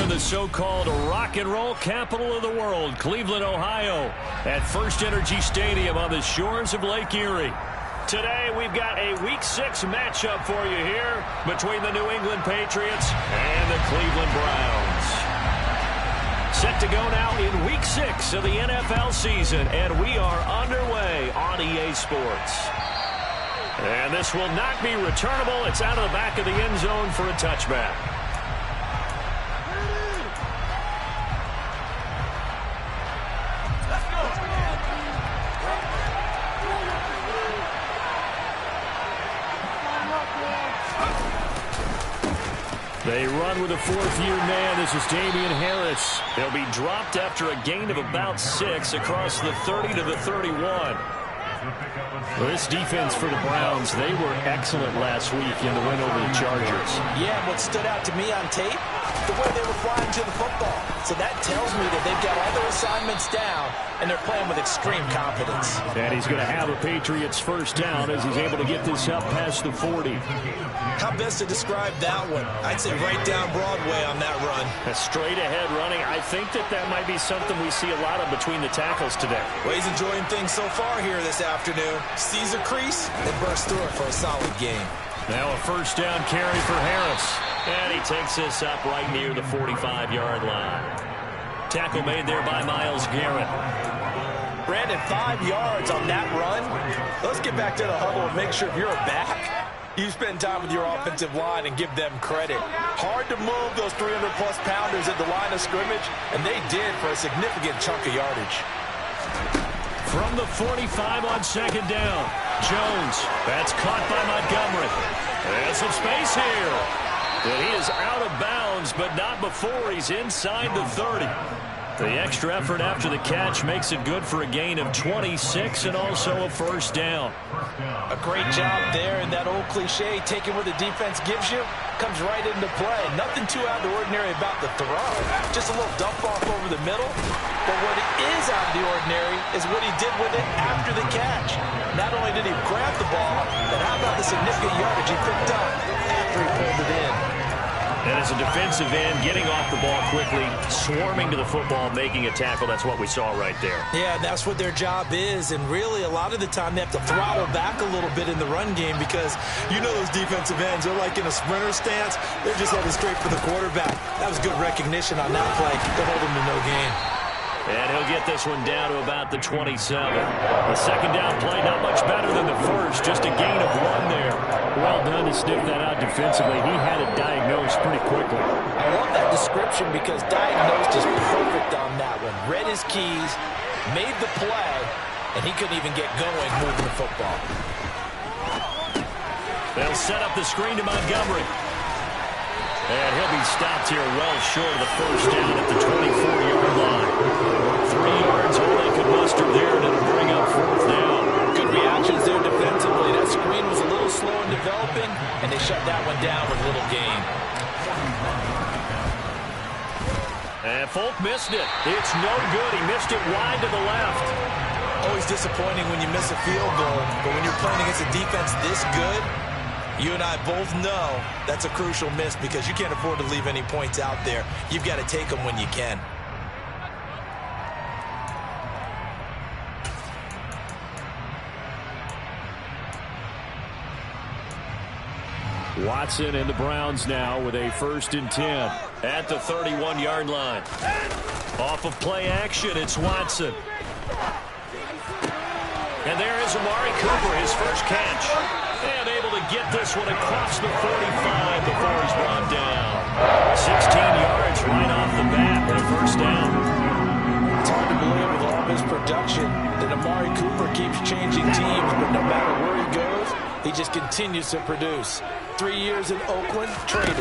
in the so-called rock and roll capital of the world, Cleveland, Ohio, at First Energy Stadium on the shores of Lake Erie. Today, we've got a Week 6 matchup for you here between the New England Patriots and the Cleveland Browns. Set to go now in Week 6 of the NFL season, and we are underway on EA Sports. And this will not be returnable. It's out of the back of the end zone for a touchback. They run with a fourth-year man. This is Damian Harris. They'll be dropped after a gain of about 6 across the 30 to the 31. Well, this defense for the Browns, they were excellent last week in the win over the Chargers. Yeah, what stood out to me on tape, the way they were flying to the football. So that tells me that they've got all their assignments down, and they're playing with extreme confidence. And he's going to have a Patriots first down as he's able to get this up past the 40. How best to describe that one? I'd say right down Broadway on that run. A straight-ahead running. I think that might be something we see a lot of between the tackles today. Well, he's enjoying things so far here this afternoon. Sees a crease and bursts through it for a solid game. Now a first down carry for Harris. And he takes this up right near the 45-yard line. Tackle made there by Myles Garrett. Brandon, 5 yards on that run. Let's get back to the huddle and make sure if you're a back, you spend time with your offensive line and give them credit. Hard to move those 300-plus pounders at the line of scrimmage, and they did for a significant chunk of yardage. From the 45 on second down, Jones. That's caught by Montgomery. There's some space here. And he is out of bounds, but not before he's inside the 30. The extra effort after the catch makes it good for a gain of 26 and also a first down. A great job there, and that old cliche, taking what the defense gives you, comes right into play. Nothing too out of the ordinary about the throw. Just a little dump off over the middle. But what is out of the ordinary is what he did with it after the catch. Not only did he grab the ball, but how about the significant yardage he picked up after he pulled it in. And as a defensive end, getting off the ball quickly, swarming to the football, making a tackle, that's what we saw right there. Yeah, that's what their job is, and really a lot of the time they have to throttle back a little bit in the run game because you know those defensive ends, they're like in a sprinter stance. They're just headed straight for the quarterback. That was good recognition on that play to hold him to no gain. And he'll get this one down to about the 27. The second down play, not much better than the first, just a gain of 1 there. Well done to sniff that out defensively. He had it diagnosed pretty quickly. I love that description because diagnosed is perfect on that one. Read his keys, made the play, and he couldn't even get going moving the football. They'll set up the screen to Montgomery. And he'll be stopped here well short of the first down at the 24-yard line. 3 yards, all they could muster there, and it'll bring up fourth down. Good reactions there defensively. That screen was a little slow in developing, and they shut that one down with little gain. And Folk missed it. It's no good. He missed it wide to the left. Always disappointing when you miss a field goal, but when you're playing against a defense this good, you and I both know that's a crucial miss because you can't afford to leave any points out there. You've got to take them when you can. Watson and the Browns now with a 1st and 10 at the 31-yard line. Off of play action, it's Watson. And there is Amari Cooper, his first catch. And able to get this one across the 45 before he's brought down. 16 yards right off the bat and a first down. It's hard to believe with all this production that Amari Cooper keeps changing teams, but no matter where he goes, he just continues to produce. 3 years in Oakland, traded.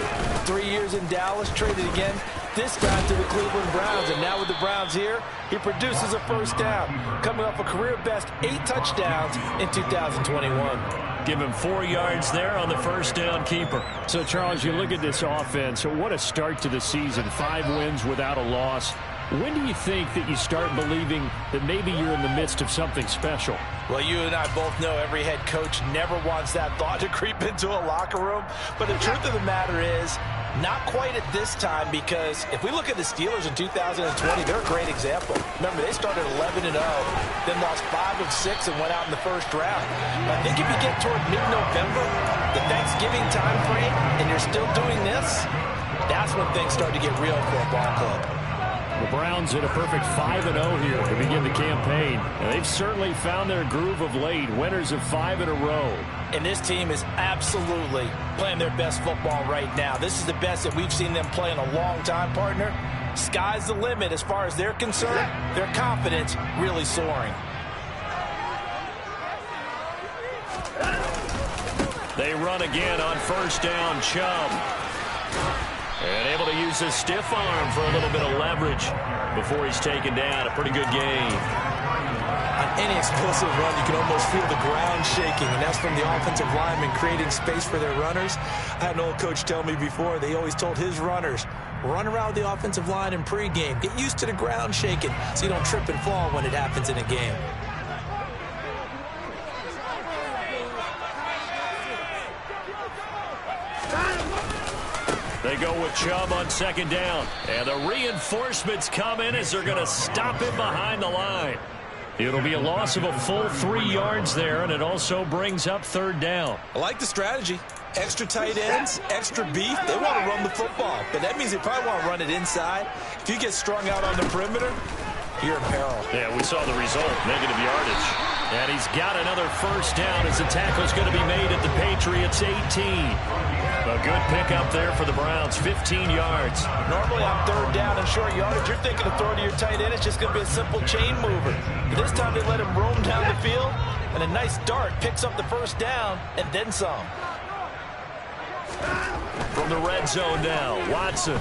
3 years in Dallas, traded again. This time to the Cleveland Browns, and now with the Browns here, he produces a first down, coming off a career-best 8 touchdowns in 2021. Give him 4 yards there on the first down keeper. So, Charles, you look at this offense. What a start to the season. 5 wins without a loss. When do you think that you start believing that maybe you're in the midst of something special? Well, you and I both know every head coach never wants that thought to creep into a locker room. But the truth of the matter is, not quite at this time, because if we look at the Steelers in 2020, they're a great example. Remember, they started 11-0, then lost 5 of 6 and went out in the first round. But I think if you get toward mid-November, the Thanksgiving time frame, and you're still doing this, that's when things start to get real for a ball club. The Browns hit a perfect 5-0 here to begin the campaign. And they've certainly found their groove of late, winners of 5 in a row. And this team is absolutely playing their best football right now. This is the best that we've seen them play in a long time, partner. Sky's the limit as far as they're concerned. Their confidence really soaring. They run again on first down. Chubb. And able to use his stiff arm for a little bit of leverage before he's taken down. A pretty good gain. On any explosive run, you can almost feel the ground shaking, and that's from the offensive linemen creating space for their runners. I had an old coach tell me before, they always told his runners, run around the offensive line in pregame. Get used to the ground shaking so you don't trip and fall when it happens in a game. They go with Chubb on second down. And the reinforcements come in as they're going to stop him behind the line. It'll be a loss of a full 3 yards there, and it also brings up third down. I like the strategy. Extra tight ends, extra beef. They want to run the football, but that means they probably want to run it inside. If you get strung out on the perimeter, you're in peril. Yeah, we saw the result, negative yardage. And he's got another first down as the tackle's going to be made at the Patriots' 18. A good pickup there for the Browns, 15 yards. Normally on third down and short yardage, you're thinking of throwing to your tight end. It's just going to be a simple chain mover. But this time they let him roam down the field, and a nice dart picks up the first down and then some. From the red zone now, Watson.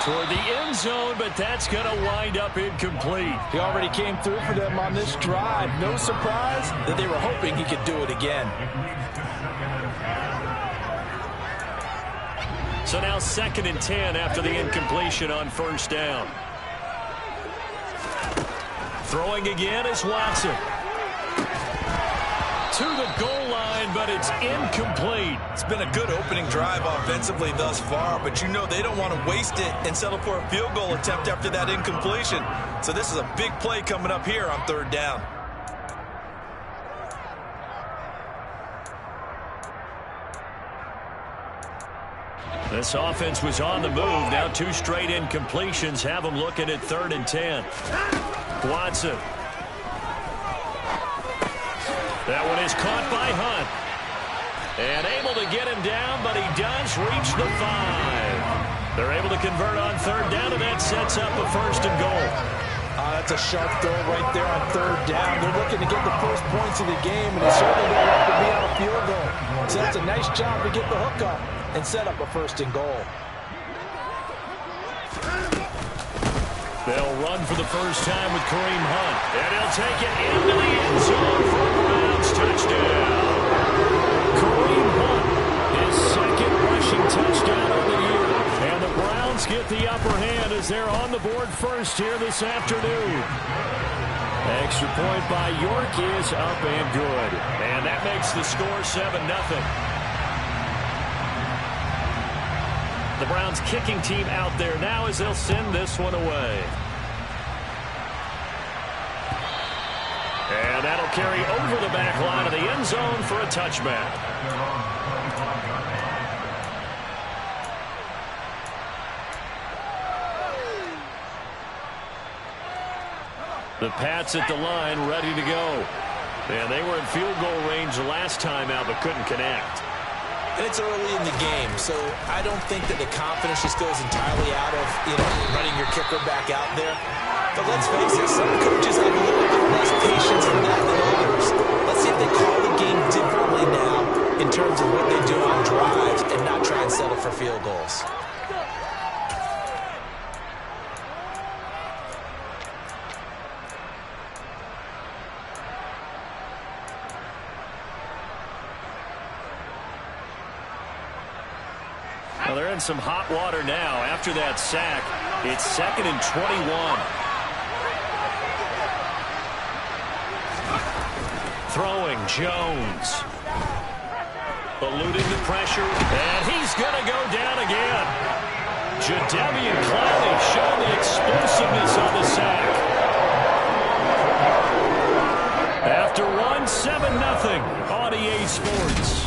Toward the end zone, but that's going to wind up incomplete. He already came through for them on this drive. No surprise that they were hoping he could do it again. So now 2nd and 10 after the incompletion on first down. Throwing again is Watson. To the goal line, but it's incomplete. It's been a good opening drive offensively thus far, but you know they don't want to waste it and settle for a field goal attempt after that incompletion. So this is a big play coming up here on third down. This offense was on the move. Now 2 straight incompletions have them looking at 3rd and 10. Watson. That one is caught by Hunt. And able to get him down, but he does reach the 5. They're able to convert on third down, and that sets up a 1st and goal. That's a sharp throw right there on third down. They're looking to get the first points of the game, and they certainly don't want to be on a field goal. So that's a nice job to get the hook up and set up a 1st and goal. They'll run for the first time with Kareem Hunt. And he'll take it into the end zone for a Browns touchdown. Kareem Hunt, his 2nd rushing touchdown of the year. And the Browns get the upper hand as they're on the board first here this afternoon. Extra point by York is up and good. And that makes the score 7-0. The Browns kicking team out there now as they'll send this one away. And that'll carry over the back line of the end zone for a touchback. The Pats at the line ready to go. And they were in field goal range the last time out but couldn't connect. And it's early in the game, so I don't think that the confidence just goes entirely out of, running your kicker back out there. But let's face it, some coaches have a little bit less patience for that than others. Let's see if they call the game differently now in terms of what they do on drives and not try and settle for field goals. Well, they're in some hot water now. After that sack, it's 2nd and 21. Throwing Jones. Eluding the pressure, and he's going to go down again. Jadeveon Clowney showing the explosiveness on the sack. After one, 7-0 on EA Sports.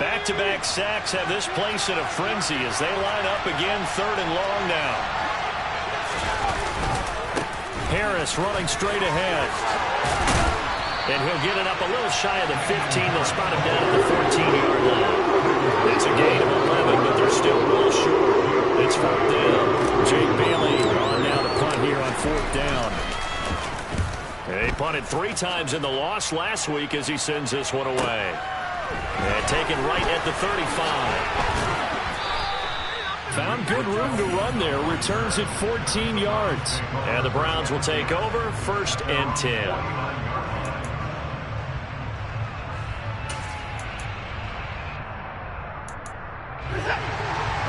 Back-to-back sacks have this place in a frenzy as they line up again, 3rd and long now. Harris running straight ahead. And he'll get it up a little shy of the 15. They'll spot him down at the 14-yard line. It's a gain of 11, but they're still well short. It's 4th down. Jake Bailey on now to punt here on 4th down. He punted 3 times in the loss last week as he sends this one away. And taken right at the 35. Found good room to run there. Returns at 14 yards. And the Browns will take over, 1st and 10.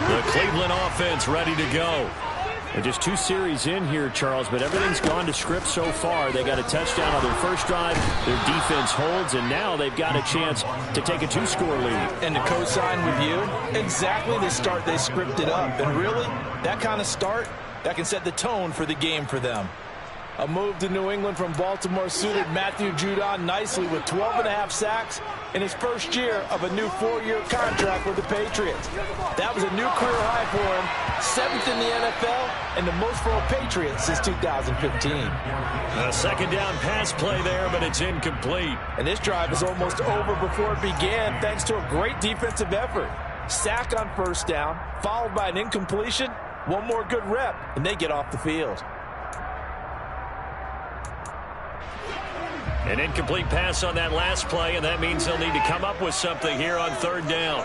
The Cleveland offense ready to go. They're just 2 series in here, Charles, but everything's gone to script so far. They got a touchdown on their first drive. Their defense holds, and now they've got a chance to take a 2-score lead. And to co-sign with you, exactly the start they scripted up. And really, that kind of start, that can set the tone for the game for them. A move to New England from Baltimore suited Matthew Judon nicely with 12.5 sacks in his first year of a new 4-year contract with the Patriots. That was a new career high for him, 7th in the NFL, and the most for a Patriot since 2015. A 2nd down pass play there, but it's incomplete. And this drive is almost over before it began thanks to a great defensive effort. Sack on 1st down, followed by an incompletion, one more good rep, and they get off the field. An incomplete pass on that last play, and that means they'll need to come up with something here on 3rd down.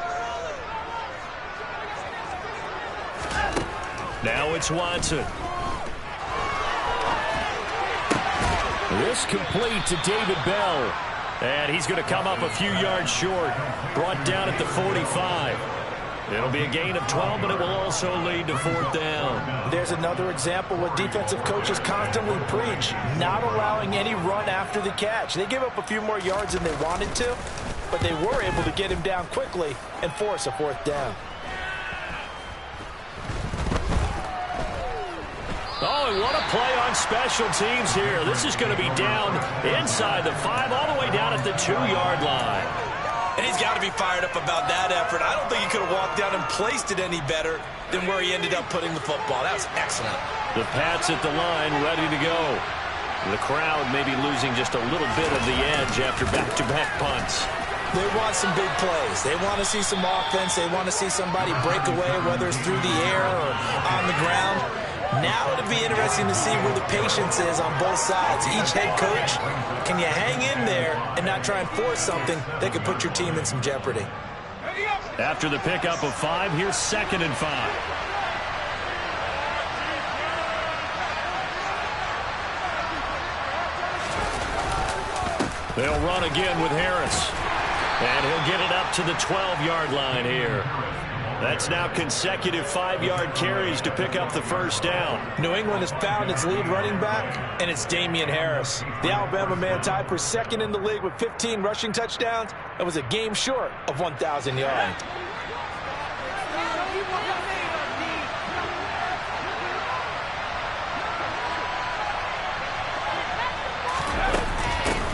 Now it's Watson. This complete to David Bell. And he's going to come up a few yards short. Brought down at the 45. It'll be a gain of 12, but it will also lead to 4th down. There's another example what defensive coaches constantly preach, not allowing any run after the catch. They gave up a few more yards than they wanted to, but they were able to get him down quickly and force a 4th down. Oh, and what a play on special teams here. This is going to be down inside the 5, all the way down at the 2-yard line. And he's got to be fired up about that effort. I don't think he could have walked down and placed it any better than where he ended up putting the football. That was excellent. The Pats at the line, ready to go. The crowd maybe losing just a little bit of the edge after back-to-back punts. They want some big plays. They want to see some offense. They want to see somebody break away, whether it's through the air or on the ground. Now it'll be interesting to see where the patience is on both sides. Each head coach, can you hang in there and not try and force something that could put your team in some jeopardy? After the pickup of 5, here's 2nd and 5. They'll run again with Harris. And he'll get it up to the 12-yard line here. That's now consecutive 5-yard carries to pick up the 1st down. New England has found its lead running back, and it's Damian Harris. The Alabama man tied for 2nd in the league with 15 rushing touchdowns. That was a game short of 1,000 yards.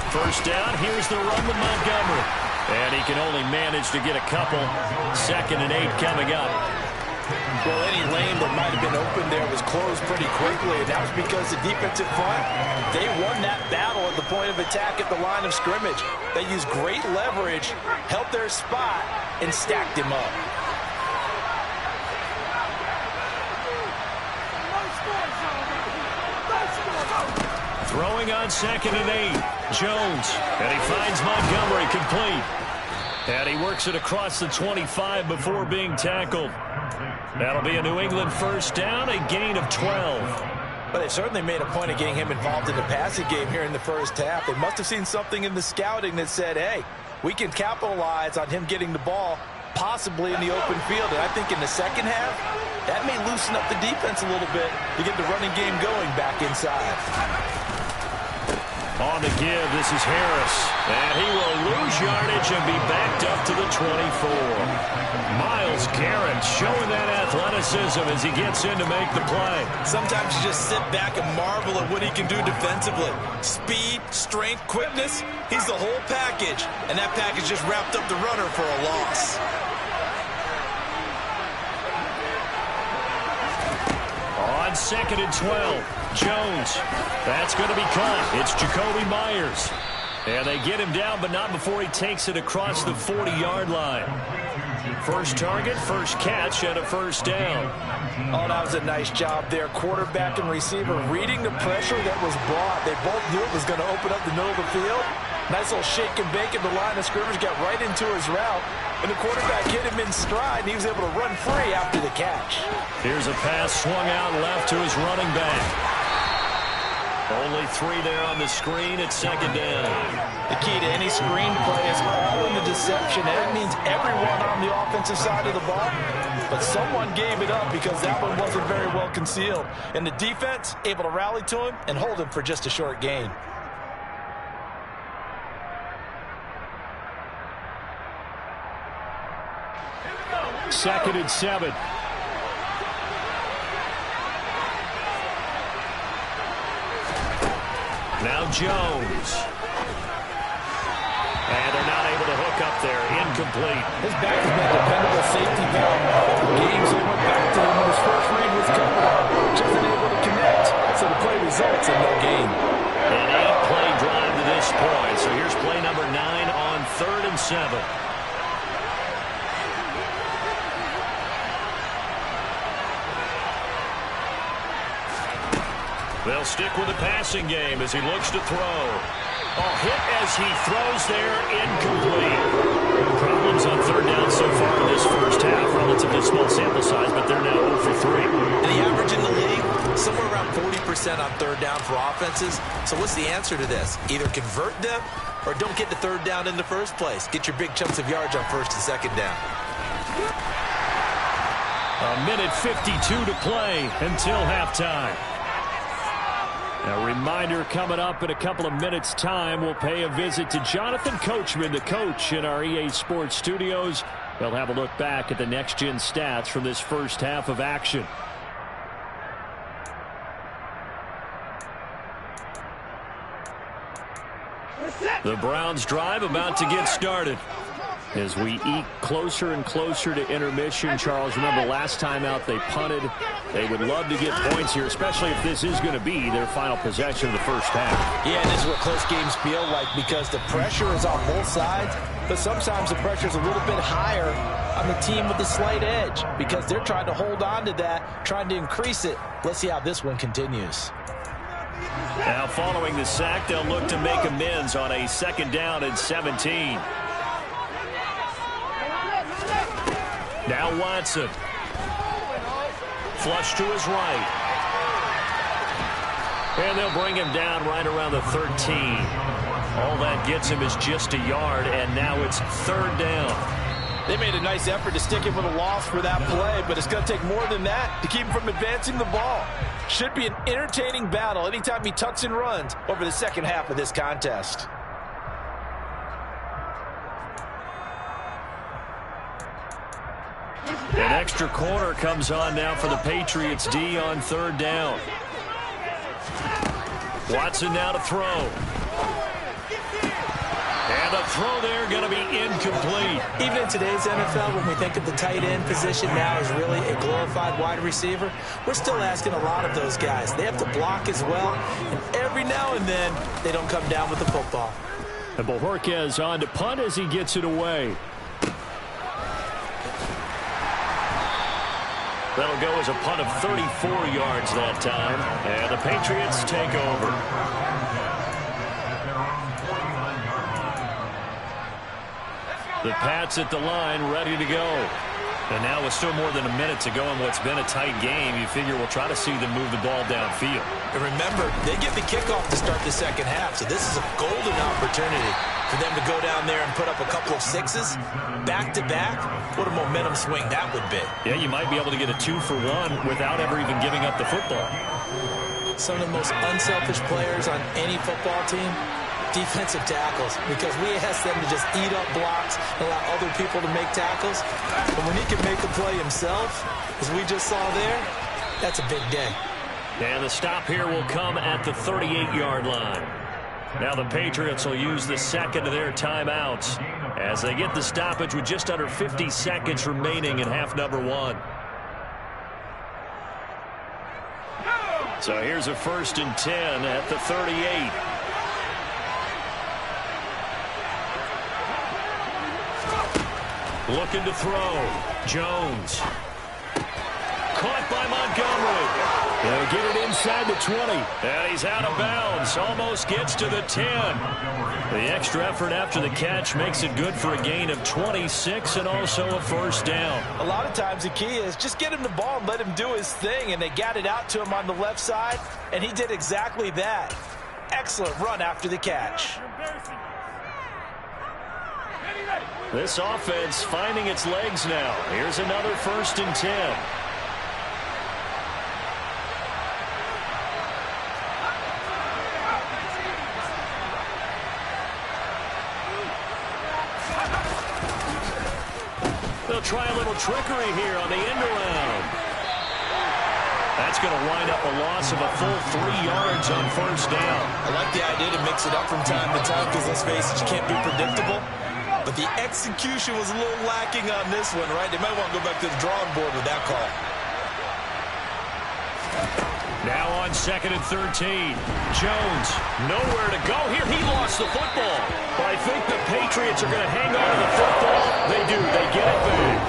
First down, here's the run with Montgomery. And he can only manage to get a couple. 2nd and 8 coming up. Well, any lane that might have been open there was closed pretty quickly, and that was because the defensive front, they won that battle at the point of attack at the line of scrimmage. They used great leverage, held their spot, and stacked him up. Throwing on 2nd and 8. Jones. And he finds Montgomery complete. And he works it across the 25 before being tackled. That'll be a New England 1st down, a gain of 12. But they've certainly made a point of getting him involved in the passing game here in the first half. They must have seen something in the scouting that said, hey, we can capitalize on him getting the ball possibly in the open field. And I think in the second half, that may loosen up the defense a little bit to get the running game going back inside. On the give, this is Harris. And he will lose yardage and be backed up to the 24. Myles Garrett showing that athleticism as he gets in to make the play. Sometimes you just sit back and marvel at what he can do defensively. Speed, strength, quickness, he's the whole package. And that package just wrapped up the runner for a loss. On 2nd and 12. Jones. That's going to be caught. It's Jakobi Meyers. And they get him down, but not before he takes it across the 40-yard line. First target, first catch, and a first down. Oh, that was a nice job there. Quarterback and receiver reading the pressure that was brought. They both knew it was going to open up the middle of the field. Nice little shake and bake at the line of scrimmage, got right into his route. And the quarterback hit him in stride, and he was able to run free after the catch. Here's a pass swung out left to his running back. Only 3 there on the screen at second down. The key to any screen play is all in the deception. That means everyone on the offensive side of the ball. But someone gave it up because that one wasn't very well concealed. And the defense able to rally to him and hold him for just a short gain. Second and 7. Now Jones. And they're not able to hook up there. Incomplete. His back has been a dependable safety valve. Games they went back to him when his first read was covered. Just unable to connect. So the play results in no gain. An 8-play drive to this point. So here's play number 9 on 3rd and 7. They'll stick with the passing game as he looks to throw. Oh, hit as he throws there, incomplete. Problems on 3rd down so far in this first half. Relatively small sample size, but they're now 0 for 3. And the average in the league, somewhere around 40% on 3rd down for offenses. So what's the answer to this? Either convert them or don't get the 3rd down in the first place. Get your big chunks of yards on 1st and 2nd down. A minute 52 to play until halftime. A reminder coming up in a couple of minutes' time. We'll pay a visit to Jonathan Coachman, the coach in our EA Sports studios. We'll have a look back at the next-gen stats from this first half of action. The Browns drive about to get started. As we eke closer and closer to intermission, Charles, remember last time out they punted. They would love to get points here, especially if this is going to be their final possession of the first half. Yeah, and this is what close games feel like because the pressure is on both sides, but sometimes the pressure is a little bit higher on the team with the slight edge because they're trying to hold on to that, trying to increase it. Let's see how this one continues. Now following the sack, they'll look to make amends on a 2nd down and 17. Now Watson. Flush to his right. And they'll bring him down right around the 13. All that gets him is just a yard, and now it's 3rd down. They made a nice effort to stick him with a loss for that play, but it's going to take more than that to keep him from advancing the ball. Should be an entertaining battle anytime he tucks and runs over the second half of this contest. An extra corner comes on now for the Patriots D on 3rd down. Watson now to throw. And the throw there going to be incomplete. Even in today's NFL, when we think of the tight end position now as really a glorified wide receiver, we're still asking a lot of those guys. They have to block as well, and every now and then they don't come down with the football. And Bojorquez on to punt as he gets it away. That'll go as a punt of 34 yards that time. And the Patriots take over. The Pats at the line, ready to go. And now with still more than a minute to go in what's been a tight game, you figure we'll try to see them move the ball downfield. And remember, they get the kickoff to start the second half, so this is a golden opportunity for them to go down there and put up a couple of sixes back-to-back. What a momentum swing that would be. Yeah, you might be able to get a 2-for-1 without ever even giving up the football. Some of the most unselfish players on any football team, defensive tackles, because we ask them to just eat up blocks and allow other people to make tackles. But when he can make a play himself, as we just saw there, that's a big day. And the stop here will come at the 38-yard line. Now the Patriots will use the second of their timeouts as they get the stoppage with just under 50 seconds remaining in half number 1. So here's a 1st and 10 at the 38. Looking to throw. Jones. Caught by Montgomery. They'll get it inside the 20. And he's out of bounds. Almost gets to the 10. The extra effort after the catch makes it good for a gain of 26 and also a 1st down. A lot of times the key is just get him the ball and let him do his thing. And they got it out to him on the left side. And he did exactly that. Excellent run after the catch. This offense finding its legs now. Here's another 1st and 10. They'll try a little trickery here on the end around. That's going to wind up a loss of a full 3 yards on 1st down. I like the idea to mix it up from time to time because, let's face it, you can't be predictable. But the execution was a little lacking on this one, right? They might want to go back to the drawing board with that call. Now on 2nd and 13. Jones, nowhere to go here. He lost the football. But I think the Patriots are going to hang on to the football. They do. They get it back.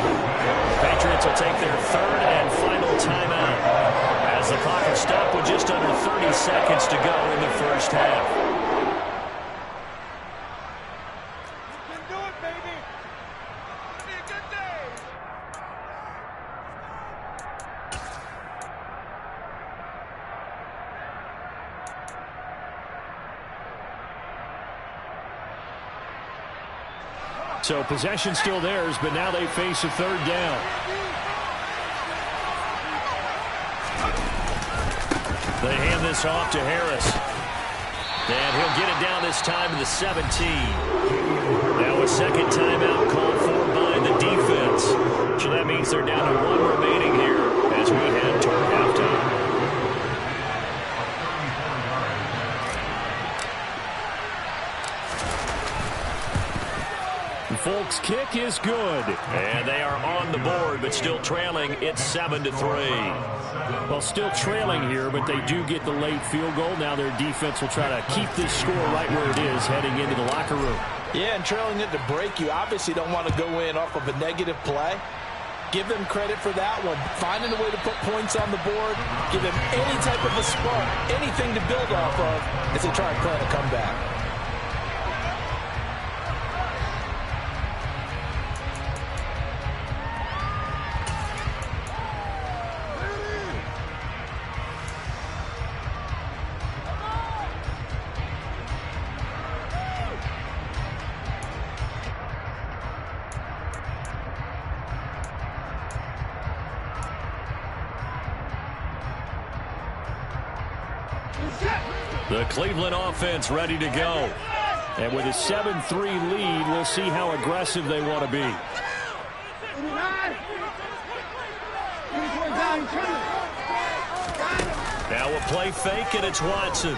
Patriots will take their 3rd and final timeout as the clock will stop with just under 30 seconds to go in the 1st half. So possession still theirs, but now they face a 3rd down. They hand this off to Harris. And he'll get it down this time to the 17. Now a 2nd timeout called for by the defense. So that means they're down to 1 remaining here as we head toward halftime. Folks, kick is good. And they are on the board, but still trailing. It's 7-3. Well, still trailing here, but they do get the late field goal. Now their defense will try to keep this score right where it is heading into the locker room. Yeah, and trailing it to break, you obviously don't want to go in off of a negative play. Give them credit for that one. Finding a way to put points on the board. Give them any type of a spark, anything to build off of as they try and plan a comeback. The Cleveland offense ready to go. And with a 7-3 lead, we'll see how aggressive they want to be. Now a play fake, and it's Watson.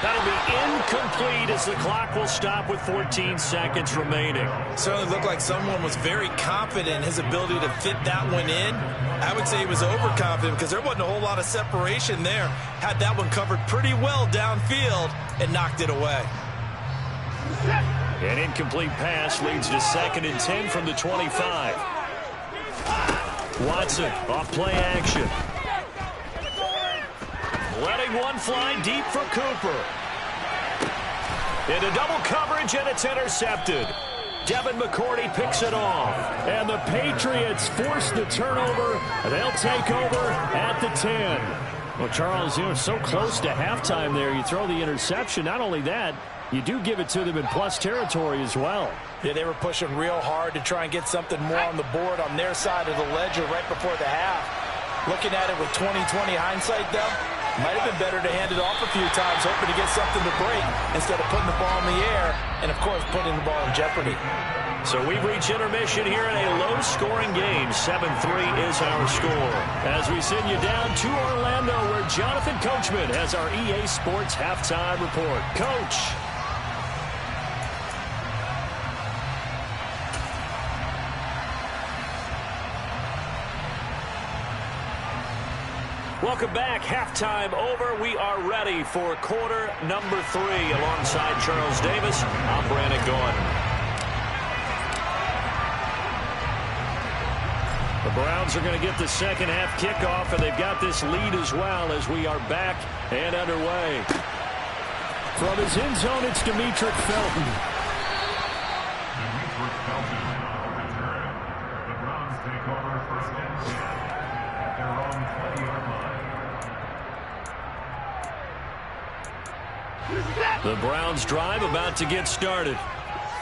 That'll be incomplete as the clock will stop with 14 seconds remaining. Certainly looked like someone was very confident in his ability to fit that one in. I would say he was overconfident because there wasn't a whole lot of separation there. Had that one covered pretty well downfield and knocked it away. An incomplete pass leads to 2nd and 10 from the 25. Watson off play action. Letting one fly deep for Cooper. Into double coverage, and it's intercepted. Devin McCourty picks it off. And the Patriots force the turnover. They'll take over at the 10. Well, Charles, you were so close to halftime there. You throw the interception. Not only that, you do give it to them in plus territory as well. Yeah, they were pushing real hard to try and get something more on the board on their side of the ledger right before the half. Looking at it with 20/20 hindsight, though, might have been better to hand it off a few times, hoping to get something to break instead of putting the ball in the air and, of course, putting the ball in jeopardy. So we've reached intermission here in a low-scoring game. 7-3 is our score. As we send you down to Orlando, where Jonathan Coachman has our EA Sports halftime report. Coach. Welcome back. Halftime over. We are ready for quarter number 3. Alongside Charles Davis, I'm Brandon Gaudin. The Browns are going to get the second half kickoff, and they've got this lead as well as we are back and underway. From his end zone, it's Demetric Felton. Demetric Felton on the return. The Browns take over first and 10 at their own 20-yard line. The Browns drive about to get started.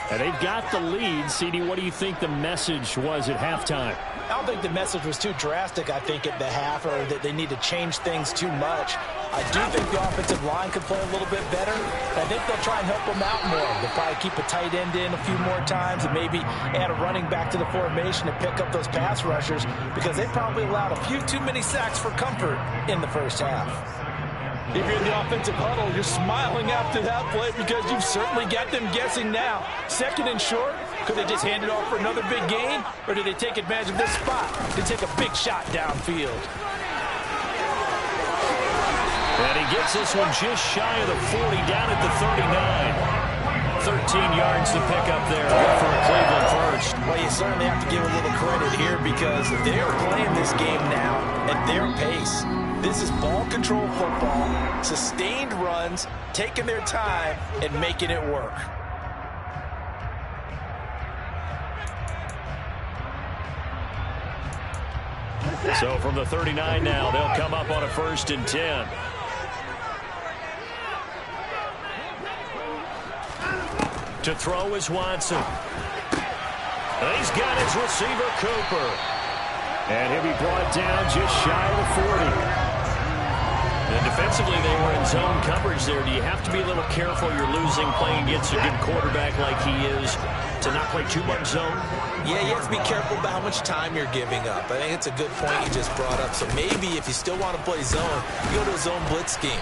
And they've got the lead. CD, what do you think the message was at halftime? I don't think the message was too drastic, I think, at the half, or that they need to change things too much. I do think the offensive line could play a little bit better. I think they'll try and help them out more. They'll probably keep a tight end in a few more times and maybe add a running back to the formation and pick up those pass rushers, because they probably allowed a few too many sacks for comfort in the first half. If you're in the offensive huddle, you're smiling after that play because you've certainly got them guessing now. Second and short, could they just hand it off for another big gain, or do they take advantage of this spot to take a big shot downfield? And he gets this one just shy of the 40, down at the 39. 13 yards to pick up there for Cleveland first. Well, you certainly have to give a little credit here because they're playing this game now at their pace. This is ball control football, sustained runs, taking their time, and making it work. So from the 39 now, they'll come up on a 1st and 10. To throw is Watson. He's got his receiver, Cooper. And he'll be brought down just shy of the 40. And defensively, they were in zone coverage there. Do you have to be a little careful? You're losing playing against a good quarterback like he is to not play too much zone? Yeah, you have to be careful about how much time you're giving up. I think it's a good point you just brought up. So maybe if you still want to play zone, you go to a zone blitz scheme.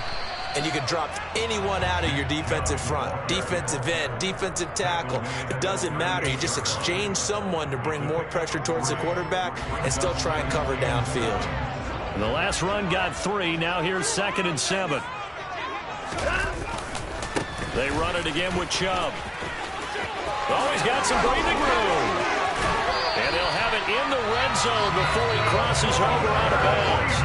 And you can drop anyone out of your defensive front, defensive end, defensive tackle. It doesn't matter. You just exchange someone to bring more pressure towards the quarterback and still try and cover downfield. The last run got 3. Now here's 2nd and 7. They run it again with Chubb. Oh, he's got some breathing room. And they'll have it in the red zone before he crosses over out of bounds.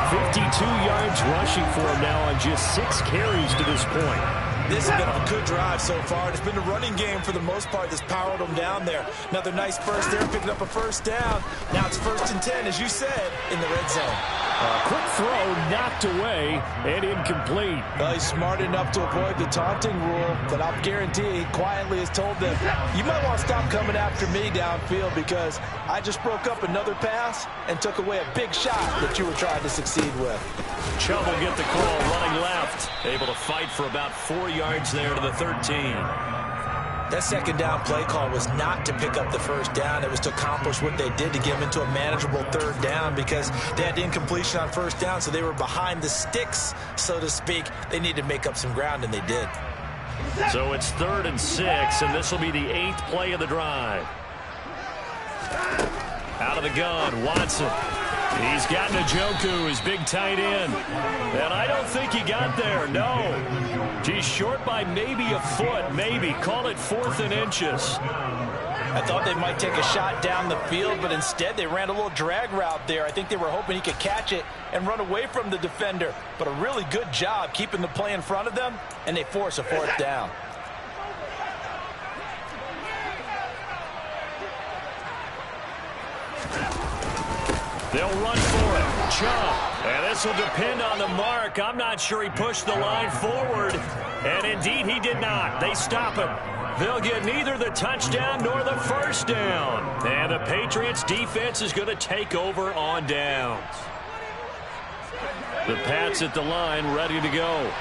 52 yards rushing for him now on just 6 carries to this point. This has been a good drive so far. It's been a running game for the most part that's powered them down there. Another nice burst there, picking up a 1st down. Now it's 1st and 10, as you said, in the red zone. A quick throw knocked away and incomplete. Well, he's smart enough to avoid the taunting rule that I'll guarantee he quietly has told them, you might want to stop coming after me downfield because I just broke up another pass and took away a big shot that you were trying to succeed with. Chubb will get the call running left. Able to fight for about 4 yards there to the 13. That 2nd down play call was not to pick up the 1st down. It was to accomplish what they did to get them into a manageable 3rd down because they had incompletion on 1st down, so they were behind the sticks, so to speak. They needed to make up some ground, and they did. So it's 3rd and 6, and this will be the 8th play of the drive. Out of the gun, Watson. He's got Njoku, his big tight end. And I don't think he got there, no. He's short by maybe a foot, maybe. Call it 4th and inches. I thought they might take a shot down the field, but instead they ran a little drag route there. I think they were hoping he could catch it and run away from the defender. But a really good job keeping the play in front of them, and they force a 4th down. They'll run for it. Chubb. And this will depend on the mark. I'm not sure he pushed the line forward. And indeed, he did not. They stop him. They'll get neither the touchdown nor the first down. And the Patriots defense is going to take over on downs. The Pats at the line, ready to go.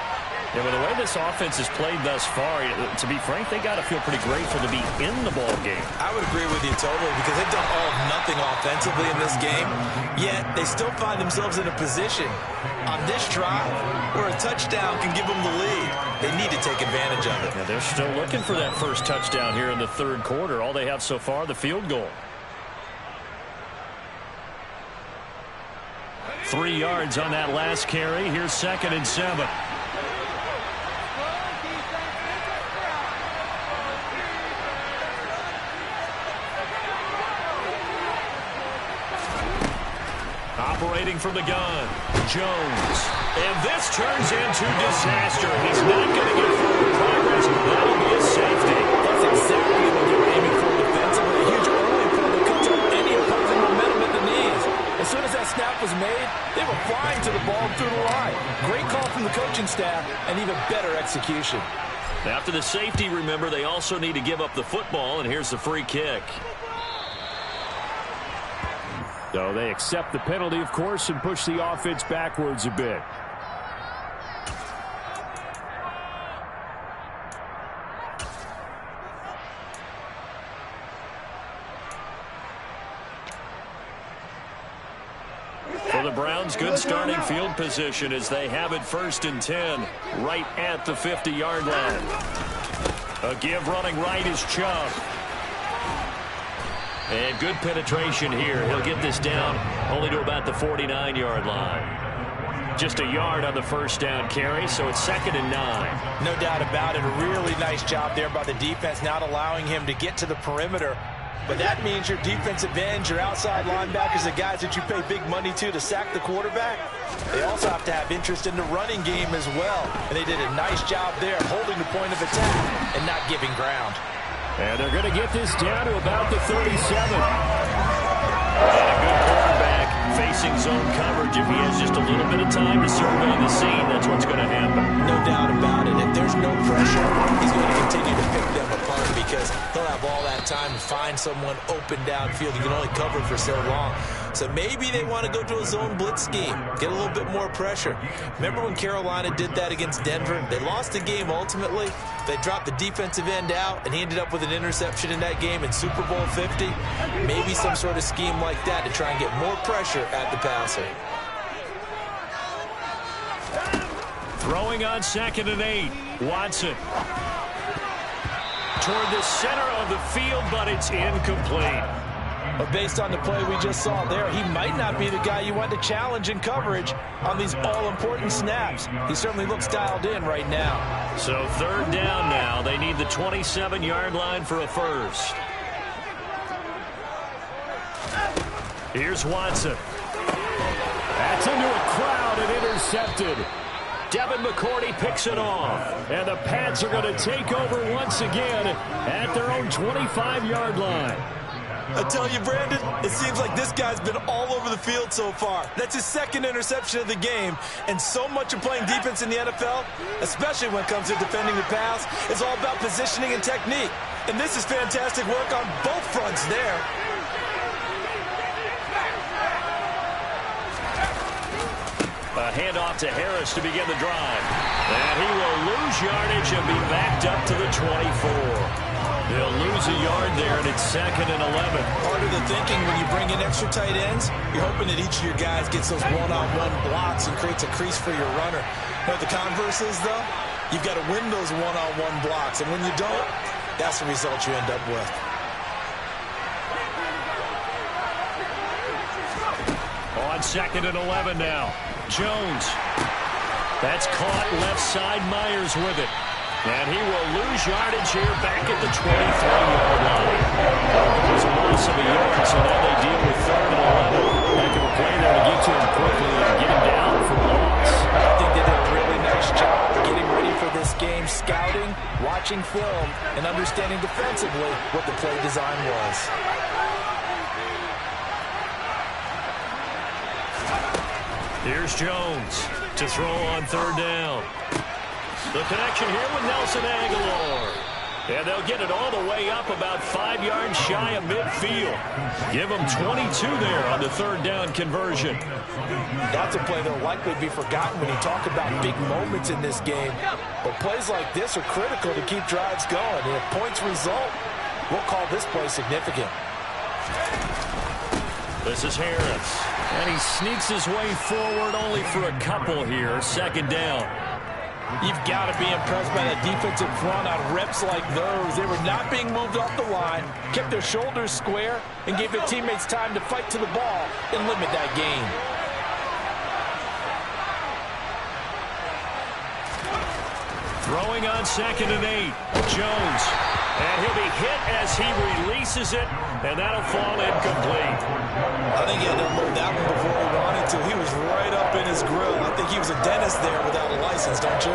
Yeah, but the way this offense has played thus far, to be frank, they got to feel pretty grateful to be in the ball game. I would agree with you totally because they've done all of nothing offensively in this game, yet they still find themselves in a position on this drive where a touchdown can give them the lead. They need to take advantage of it. Yeah, they're still looking for that first touchdown here in the third quarter. All they have so far, the field goal. 3 yards on that last carry. Here's 2nd and 7. Operating from the gun, Jones. And this turns into disaster. He's not going to get forward progress. That'll be a safety. That's exactly what they were aiming for defensively. A huge early play that cuts off any opposing momentum at the knees. As soon as that snap was made, they were flying to the ball through the line. Great call from the coaching staff and even better execution. After the safety, remember, they also need to give up the football, and here's the free kick. So they accept the penalty, of course, and push the offense backwards a bit. For the Browns, good starting field position as they have it 1st and 10, right at the 50-yard line. A give running right is Chubb. And good penetration here. He'll get this down only to about the 49-yard line. Just a yard on the first down carry, so it's 2nd and 9. No doubt about it. A really nice job there by the defense, not allowing him to get to the perimeter. But that means your defensive ends, your outside linebackers, the guys that you pay big money to sack the quarterback, they also have to have interest in the running game as well. And they did a nice job there holding the point of attack and not giving ground. And they're going to get this down to about the 37. And a good quarterback facing zone coverage. If he has just a little bit of time to survey the scene, that's what's going to happen. No doubt about it. If there's no pressure, he's going to continue to pick them apart because he'll have all that time to find someone open downfield. You can only cover for so long. So maybe they want to go to a zone blitz scheme, get a little bit more pressure. Remember when Carolina did that against Denver? They lost the game ultimately. They dropped the defensive end out, and he ended up with an interception in that game in Super Bowl 50. Maybe some sort of scheme like that to try and get more pressure at the passer. Throwing on 2nd and 8. Watson. Toward the center of the field, but it's incomplete. But based on the play we just saw there, he might not be the guy you want to challenge in coverage on these all-important snaps. He certainly looks dialed in right now. So 3rd down now. They need the 27-yard line for a first. Here's Watson. That's into a crowd and intercepted. Devin McCourty picks it off. And the Pats are going to take over once again at their own 25-yard line. I tell you, Brandon, it seems like this guy's been all over the field so far. That's his 2nd interception of the game. And so much of playing defense in the NFL, especially when it comes to defending the pass, is all about positioning and technique. And this is fantastic work on both fronts there. A handoff to Harris to begin the drive. And he will lose yardage and be backed up to the 24. They'll lose a yard there, and it's 2nd and 11. Part of the thinking when you bring in extra tight ends, you're hoping that each of your guys gets those one-on-one blocks and creates a crease for your runner. Now, the converse is, though, you've got to win those one-on-one blocks. And when you don't, that's the result you end up with. On 2nd and 11 now. Jones. That's caught left side. Myers with it. And he will lose yardage here back at the 23-yard line. There's a loss of a yard, so now they deal with 3rd and 11. Heck of a play there to get to him quickly and get him down for loss. I think they did a really nice job getting ready for this game, scouting, watching film, and understanding defensively what the play design was. Here's Jones to throw on third down. The connection here with Nelson Aguilar. And they'll get it all the way up about 5 yards shy of midfield. Give them 22 there on the third down conversion. That's a play that will likely be forgotten when you talk about big moments in this game. But plays like this are critical to keep drives going. And if points result, we'll call this play significant. This is Harris. And he sneaks his way forward only for a couple here. Second down. You've got to be impressed by that defensive front on reps like those. They were not being moved off the line, kept their shoulders square, and gave their teammates time to fight to the ball and limit that gain. Throwing on 2nd and 8. Jones. And he'll be hit as he releases it, and that'll fall incomplete. I think he had to unload that one before he wanted to. He was right up in his grill. I think he was a dentist there without a license, don't you?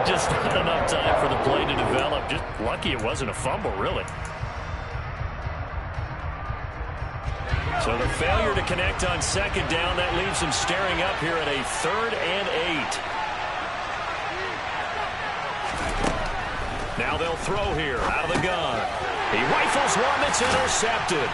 Just not enough time for the play to develop. Just lucky it wasn't a fumble, really. So the failure to connect on 2nd down, that leaves him staring up here at a 3rd and 8. Now they'll throw here out of the gun. He rifles one that's intercepted.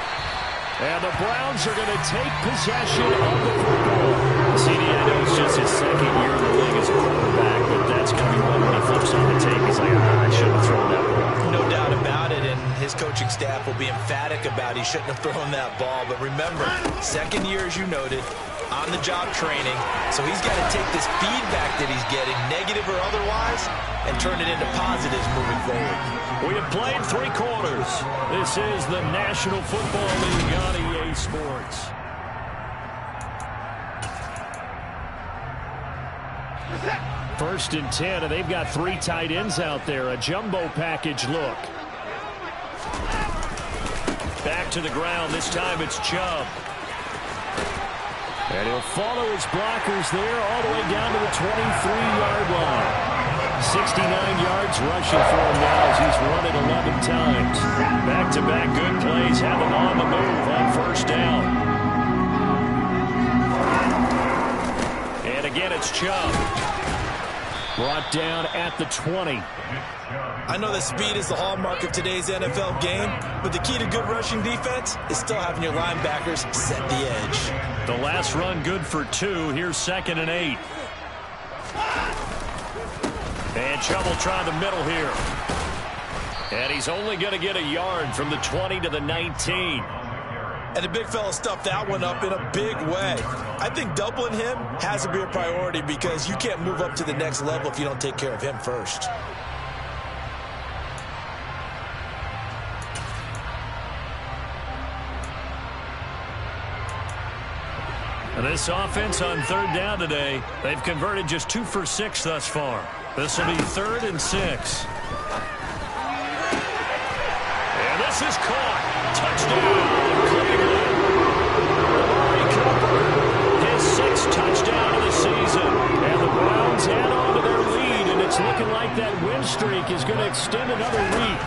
And the Browns are going to take possession of the football. CD, I know it's just his 2nd year in the league as a quarterback, but that's going to be one when he flips on the tape. He's like, I shouldn't have thrown that ball. No doubt about it, and his coaching staff will be emphatic about he shouldn't have thrown that ball. But remember, 2nd year, as you noted, on-the-job training. So he's got to take this feedback that he's getting, negative or otherwise, and turn it into positives moving forward. We have played 3 quarters. This is the National Football League on EA Sports. First and 10, and they've got 3 tight ends out there. A jumbo package look. Back to the ground. This time it's Chubb. And he'll follow his blockers there all the way down to the 23-yard line. 69 yards rushing for him now as he's run it 11 times. Back-to-back good plays have him on the move on 1st down. And again, it's Chubb. Brought down at the 20. I know that speed is the hallmark of today's NFL game, but the key to good rushing defense is still having your linebackers set the edge. The last run good for 2. Here's 2nd and 8. And Chubb will try the middle here. And he's only going to get a yard from the 20 to the 19. And the big fella stuffed that one up in a big way. I think doubling him has to be a priority because you can't move up to the next level if you don't take care of him first. And this offense on 3rd down today, they've converted just 2 for 6 thus far. This will be 3rd and 6. And this is caught. Touchdown, Cleveland. Amari Cooper, his 6th touchdown of the season. And the Browns add on to their lead, and it's looking like that win streak is going to extend another week.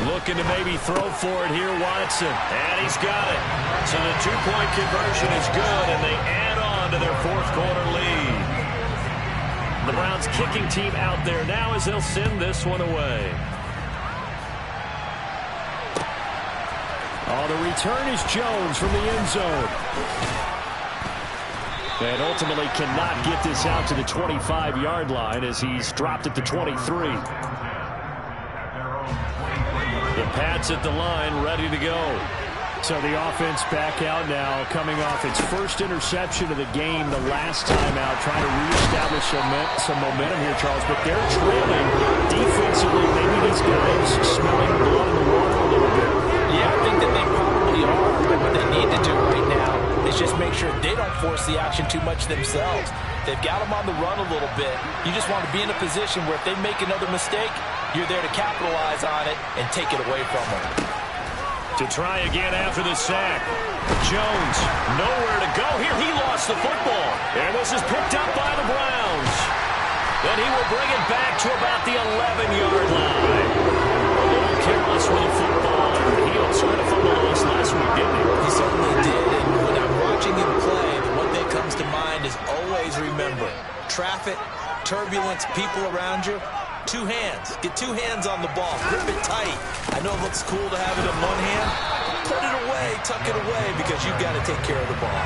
Looking to maybe throw for it here, Watson. And he's got it. So the 2-point conversion is good, and they add on to their 4th quarter lead. The Browns kicking team out there now as they'll send this one away. Oh, the return is Jones from the end zone. And ultimately cannot get this out to the 25-yard line as he's dropped at the 23. The Pats at the line, ready to go. So the offense back out now, coming off its first interception of the game the last time out, trying to reestablish some momentum here, Charles. But they're trailing defensively. Maybe these guys smelling blood in the water a little bit. Yeah, I think that they probably are. But what they need to do right now is just make sure they don't force the action too much themselves. They've got them on the run a little bit. You just want to be in a position where if they make another mistake, you're there to capitalize on it and take it away from them. To try again after the sack. Jones, nowhere to go here. He lost the football. And this is picked up by the Browns. Then he will bring it back to about the 11-yard line. A little careless with the football. He also had a fumble loss last week, didn't he? He certainly did. And when I'm watching him play, the one is always remember, traffic, turbulence, people around you, 2 hands. Get 2 hands on the ball. Grip it tight. I know it looks cool to have it in one hand. Put it away, tuck it away, because you've got to take care of the ball.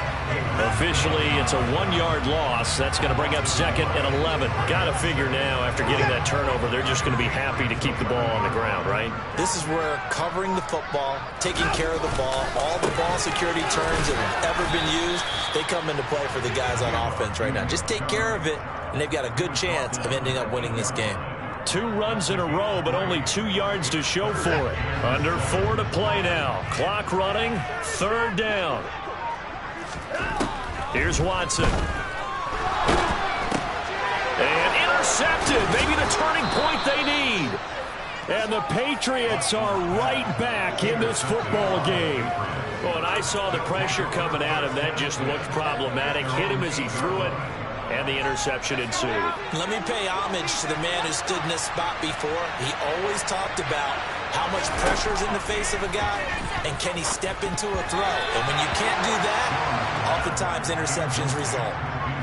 Officially, it's a 1-yard loss. That's going to bring up 2nd and 11. Got to figure now, after getting that turnover, they're just going to be happy to keep the ball on the ground, right? This is where covering the football, taking care of the ball, all the ball security terms that have ever been used, they come into play for the guys on offense right now. Just take care of it, and they've got a good chance of ending up winning this game. 2 runs in a row, but only 2 yards to show for it. Under 4 to play now. Clock running, 3rd down. Here's Watson. And intercepted. Maybe the turning point they need. And the Patriots are right back in this football game. Well, and I saw the pressure coming at him. That just looked problematic. Hit him as he threw it. And the interception ensued. Let me pay homage to the man who stood in this spot before. He always talked about how much pressure is in the face of a guy, and can he step into a throw. And when you can't do that, oftentimes interceptions result.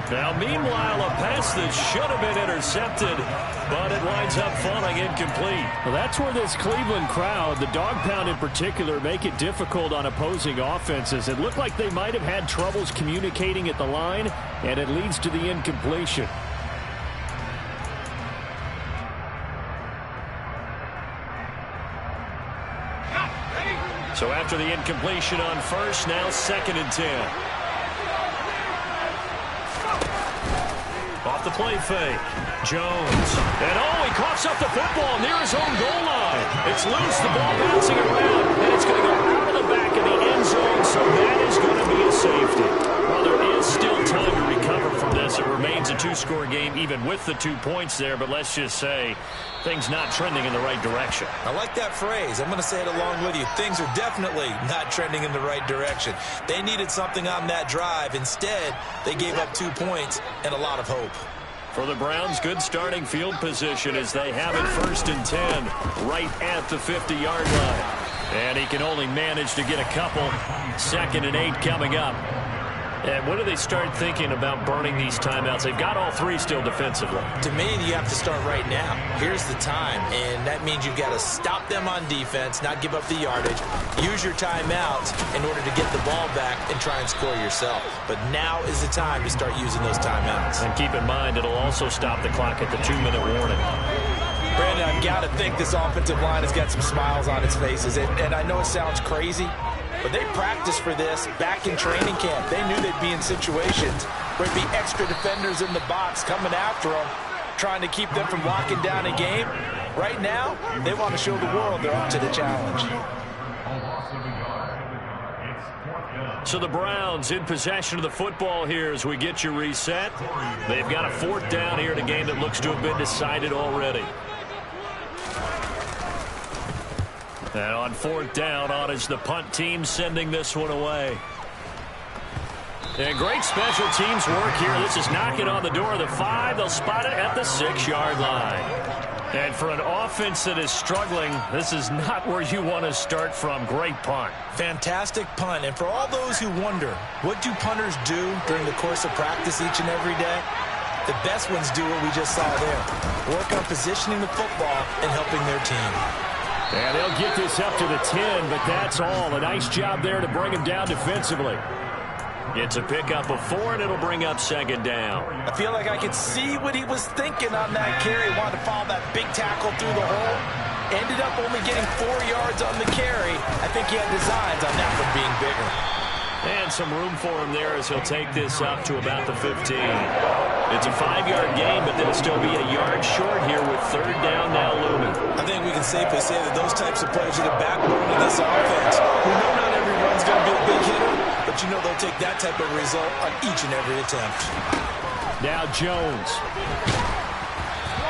Now, meanwhile, a pass that should have been intercepted, but it winds up falling incomplete. Well, that's where this Cleveland crowd, the dog pound in particular, make it difficult on opposing offenses. It looked like they might have had troubles communicating at the line, and it leads to the incompletion. So after the incompletion on first, now 2nd and 10. Off the play fake. Jones. And he coughs up the football near his own goal line. It's loose. The ball bouncing around. And it's going to go out of the back of the end zone. So that is going to be a safety. Well, there is still time to recover from this. It remains a 2-score game even with the 2 points there. But let's just say things not trending in the right direction. I like that phrase. I'm going to say it along with you. Things are definitely not trending in the right direction. They needed something on that drive. Instead, they gave up 2 points and a lot of hope. For the Browns, good starting field position as they have it 1st and 10 right at the 50-yard line. And he can only manage to get a couple. 2nd and 8 coming up. And when do they start thinking about burning these timeouts? They've got all 3 still defensively. To me, you have to start right now. Here's the time, and that means you've got to stop them on defense, not give up the yardage, use your timeouts in order to get the ball back and try and score yourself. But now is the time to start using those timeouts. And keep in mind, it'll also stop the clock at the 2-minute warning. Brandon, I've got to think this offensive line has got some smiles on its faces, and I know it sounds crazy, but they practiced for this back in training camp. They knew they'd be in situations where there'd be extra defenders in the box coming after them, trying to keep them from locking down a game. Right now, they want to show the world they're up to the challenge. So the Browns in possession of the football here as we get you reset. They've got a 4th down here in a game that looks to have been decided already. And on 4th down, on is the punt team sending this one away. And great special teams work here. This is knocking on the door of the 5. They'll spot it at the 6-yard line. And for an offense that is struggling, this is not where you want to start from. Great punt. Fantastic punt. And for all those who wonder, what do punters do during the course of practice each and every day? The best ones do what we just saw there. Work on positioning the football and helping their team. And they'll get this up to the 10, but that's all. A nice job there to bring him down defensively. It's a pickup of 4, and it'll bring up 2nd down. I feel like I could see what he was thinking on that carry. Wanted to follow that big tackle through the hole. Ended up only getting 4 yards on the carry. I think he had designs on that one being bigger. And some room for him there as he'll take this up to about the 15. It's a 5-yard gain, but they'll still be a yard short here with 3rd down now looming. I think we can safely say that those types of plays are the backbone of this offense. We know not every run's going to be a big hitter, but you know they'll take that type of result on each and every attempt. Now Jones.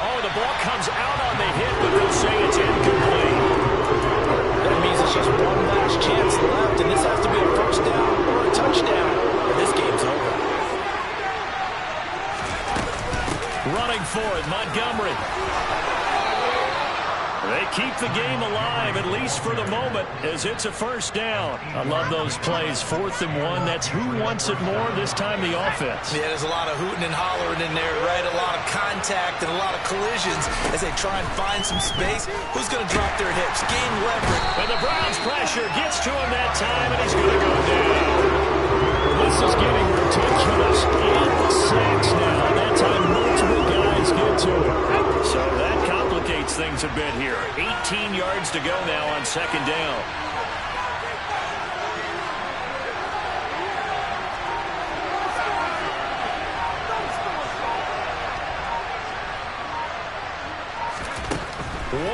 Oh, the ball comes out on the hit, but they'll say it's incomplete. That means it's just one last chance left, and this has to be a 1st down or a touchdown, or this game's over. Running for it, Montgomery. They keep the game alive, at least for the moment, as it's a first down. I love those plays. 4th and 1. That's who wants it more, this time the offense. Yeah, there's a lot of hooting and hollering in there, right? A lot of contact and a lot of collisions as they try and find some space. Who's going to drop their hips? Gain leverage. And the Browns pressure gets to him that time, and he's going to go down. This is getting ridiculous. 8 sacks now. That time multiple guys get to it. So that complicates things a bit here. 18 yards to go now on 2nd down.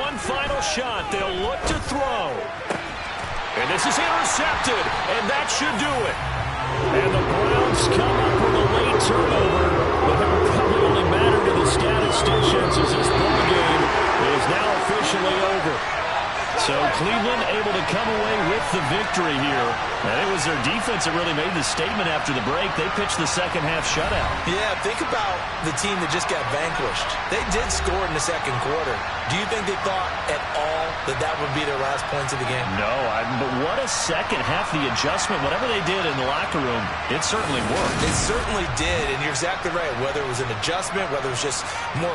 One final shot. They'll look to throw. And this is intercepted, and that should do it. And the Browns come up with a late turnover, but it will probably only matter to the statisticians as this ball game is now officially over. So Cleveland able to come away with the victory here. And it was their defense that really made the statement after the break. They pitched the second-half shutout. Yeah, think about the team that just got vanquished. They did score in the second quarter. Do you think they thought at all that that would be their last points of the game? No, but what a second half. The adjustment, whatever they did in the locker room, it certainly worked. It certainly did, and you're exactly right. Whether it was an adjustment, whether it was just more